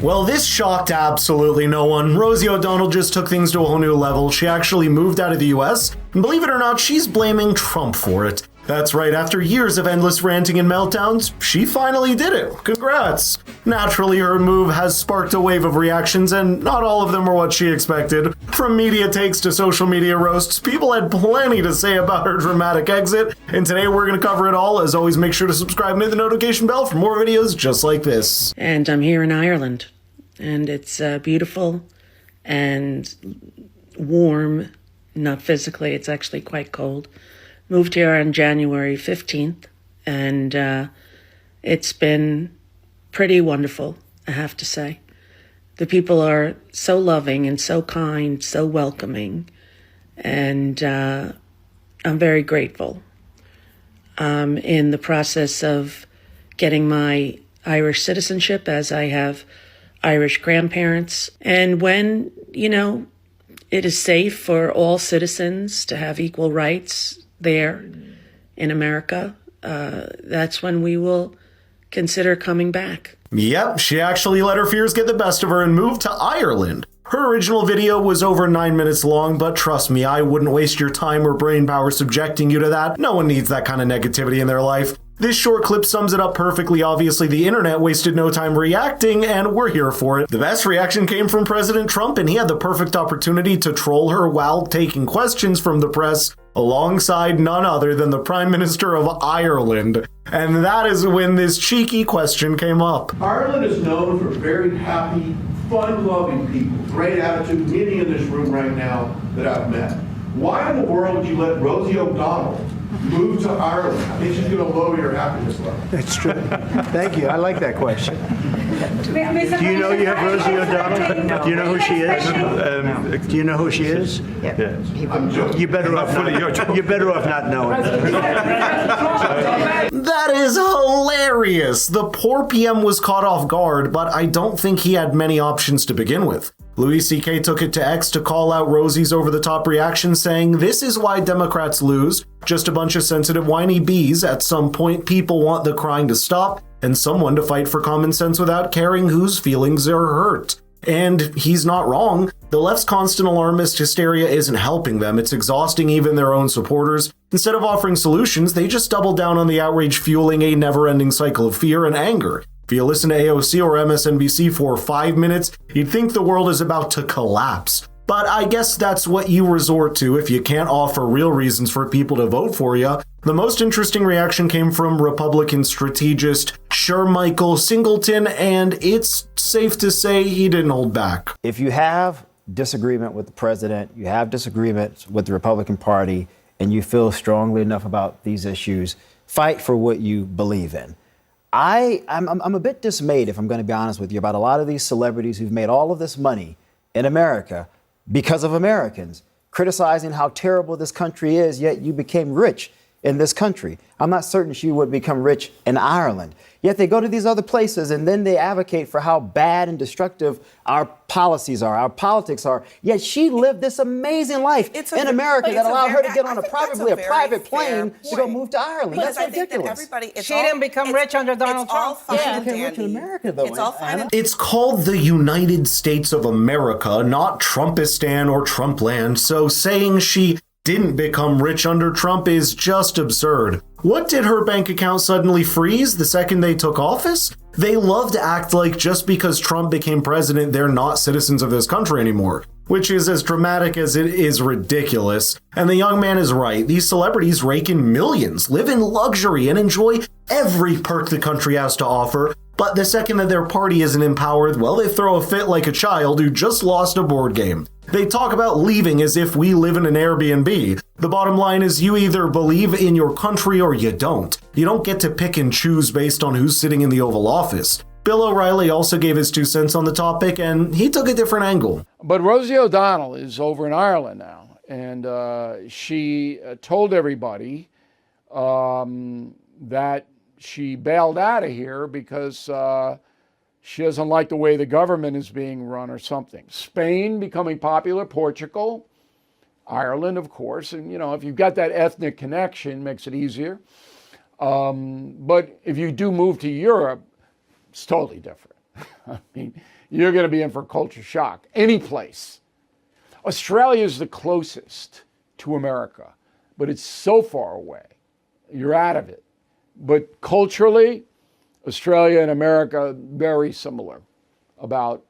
Well, this shocked absolutely no one. Rosie O'Donnell just took things to a whole new level. She actually moved out of the US, and believe it or not, she's blaming Trump for it. That's right, after years of endless ranting and meltdowns, she finally did it. Congrats! Naturally, her move has sparked a wave of reactions, and not all of them were what she expected. From media takes to social media roasts, people had plenty to say about her dramatic exit, and today we're going to cover it all. As always, make sure to subscribe and hit the notification bell for more videos just like this. And I'm here in Ireland, and it's beautiful and warm, not physically, it's actually quite cold. Moved here on January 15th, and it's been pretty wonderful, I have to say. The people are so loving and so kind, so welcoming, and I'm very grateful. I'm in the process of getting my Irish citizenship, as I have Irish grandparents. And when, it is safe for all citizens to have equal rights there in America, that's when we will consider coming back. Yep, she actually let her fears get the best of her and moved to Ireland. Her original video was over 9 minutes long, but trust me, I wouldn't waste your time or brain power subjecting you to that. No one needs that kind of negativity in their life. This short clip sums it up perfectly. Obviously, the internet wasted no time reacting, and we're here for it. The best reaction came from President Trump, and he had the perfect opportunity to troll her while taking questions from the press, alongside none other than the Prime Minister of Ireland. And that is when this cheeky question came up. Ireland is known for very happy, fun-loving people, great attitude, many in this room right now that I've met. Why in the world would you let Rosie O'Donnell move to Ireland? I think she's going to lower your happiness level. That's true. Thank you. I like that question. Do you know you have Rosie O'Donnell? Do you know who she is? Do you know who she is? Yeah. I'm joking. You're better off not knowing. That is hilarious. The poor PM was caught off guard, but I don't think he had many options to begin with. Louis C.K. took it to X to call out Rosie's over-the-top reaction, saying, "This is why Democrats lose. Just a bunch of sensitive whiny bees. At some point, people want the crying to stop and someone to fight for common sense without caring whose feelings are hurt." And he's not wrong. The left's constant alarmist hysteria isn't helping them. It's exhausting even their own supporters. Instead of offering solutions, they just double down on the outrage, fueling a never-ending cycle of fear and anger. If you listen to AOC or MSNBC for 5 minutes, you'd think the world is about to collapse. But I guess that's what you resort to if you can't offer real reasons for people to vote for you. The most interesting reaction came from Republican strategist Michael Singleton, and it's safe to say he didn't hold back. If you have disagreement with the president, you have disagreements with the Republican Party, and you feel strongly enough about these issues, fight for what you believe in. I'm a bit dismayed, if I'm going to be honest with you, about a lot of these celebrities who've made all of this money in America because of Americans, criticizing how terrible this country is, yet you became rich in this country. I'm not certain she would become rich in Ireland. Yet they go to these other places and then they advocate for how bad and destructive our policies are, our politics are. Yet she lived this amazing life in America that allowed her to get on a private plane to go move to Ireland. That's ridiculous. She didn't become rich under Donald Trump. She became rich in America, though. It's all fine. It's called the United States of America, not Trumpistan or Trumpland, so saying she didn't become rich under Trump is just absurd. What did her bank account suddenly freeze the second they took office? They love to act like just because Trump became president, they're not citizens of this country anymore, which is as dramatic as it is ridiculous. And the young man is right. These celebrities rake in millions, live in luxury, and enjoy every perk the country has to offer. But the second that their party isn't empowered, well, they throw a fit like a child who just lost a board game. They talk about leaving as if we live in an Airbnb. The bottom line is you either believe in your country or you don't. You don't get to pick and choose based on who's sitting in the Oval Office. Bill O'Reilly also gave his 2 cents on the topic, and he took a different angle. But Rosie O'Donnell is over in Ireland now, and she told everybody that she bailed out of here because she doesn't like the way the government is being run or something. Spain becoming popular, Portugal, Ireland, of course. And, if you've got that ethnic connection, makes it easier. But if you do move to Europe, it's totally different. I mean, you're going to be in for culture shock. Any place. Australia is the closest to America, but it's so far away. You're out of it. But culturally, Australia and America, very similar about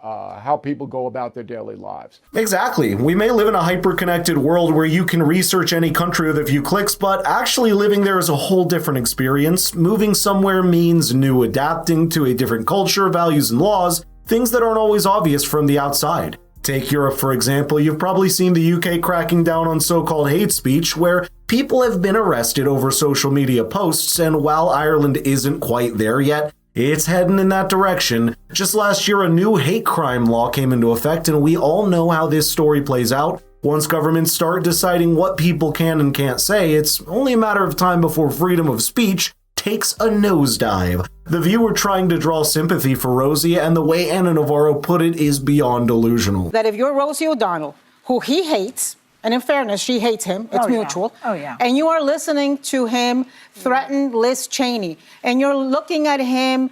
how people go about their daily lives. Exactly. We may live in a hyper-connected world where you can research any country with a few clicks, but actually living there is a whole different experience. Moving somewhere means adapting to a different culture, values, and laws, things that aren't always obvious from the outside. Take Europe, for example. You've probably seen the UK cracking down on so-called hate speech, where people have been arrested over social media posts, and while Ireland isn't quite there yet, it's heading in that direction. Just last year, a new hate crime law came into effect, and we all know how this story plays out. Once governments start deciding what people can and can't say, it's only a matter of time before freedom of speech takes a nosedive. The viewer trying to draw sympathy for Rosie, and the way Anna Navarro put it, is beyond delusional. That if you're Rosie O'Donnell, who he hates, and in fairness, she hates him, it's mutual. Oh, yeah. And you are listening to him threaten Liz Cheney, and you're looking at him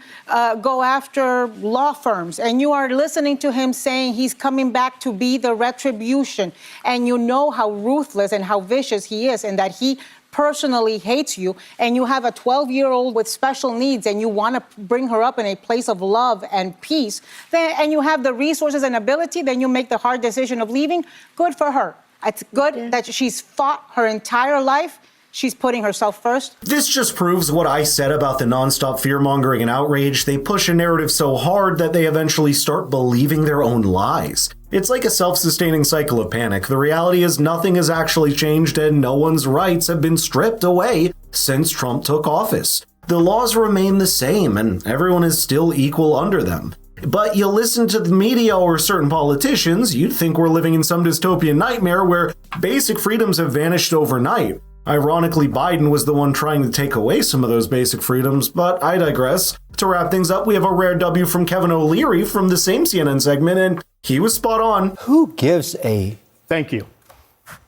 go after law firms, and you are listening to him saying he's coming back to be the retribution, and you know how ruthless and how vicious he is, and that he personally hates you, and you have a 12-year-old with special needs, and you want to bring her up in a place of love and peace, then, and you have the resources and ability, then you make the hard decision of leaving. Good for her. It's good that she's fought her entire life. She's putting herself first. This just proves what I said about the nonstop fear-mongering and outrage. They push a narrative so hard that they eventually start believing their own lies. It's like a self-sustaining cycle of panic. The reality is nothing has actually changed, and no one's rights have been stripped away since Trump took office. The laws remain the same, and everyone is still equal under them. But you listen to the media or certain politicians, you'd think we're living in some dystopian nightmare where basic freedoms have vanished overnight. Ironically, Biden was the one trying to take away some of those basic freedoms, but I digress. To wrap things up, we have a rare W from Kevin O'Leary from the same CNN segment, and he was spot on. Who gives a Thank you.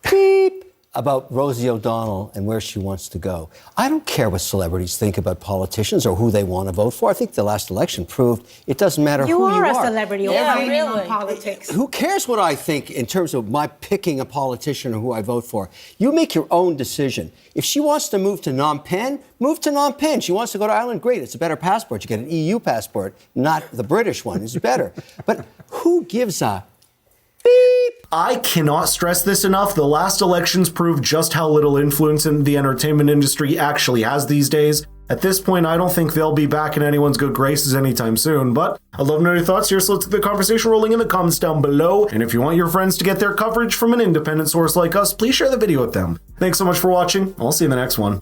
beep about Rosie O'Donnell and where she wants to go? I don't care what celebrities think about politicians or who they want to vote for. I think the last election proved it doesn't matter who you are. You are a celebrity opinion on politics. Who cares what I think in terms of my picking a politician or who I vote for? You make your own decision. If she wants to move to Phnom Penh, move to Phnom Penh. She wants to go to Ireland, great. It's a better passport. You get an EU passport, not the British one. It's better. But who gives a beep? I cannot stress this enough. The last elections proved just how little influence in the entertainment industry actually has these days. At this point, I don't think they'll be back in anyone's good graces anytime soon, but I'd love to know your thoughts here, so let's get the conversation rolling in the comments down below. And if you want your friends to get their coverage from an independent source like us, please share the video with them. Thanks so much for watching. I'll see you in the next one.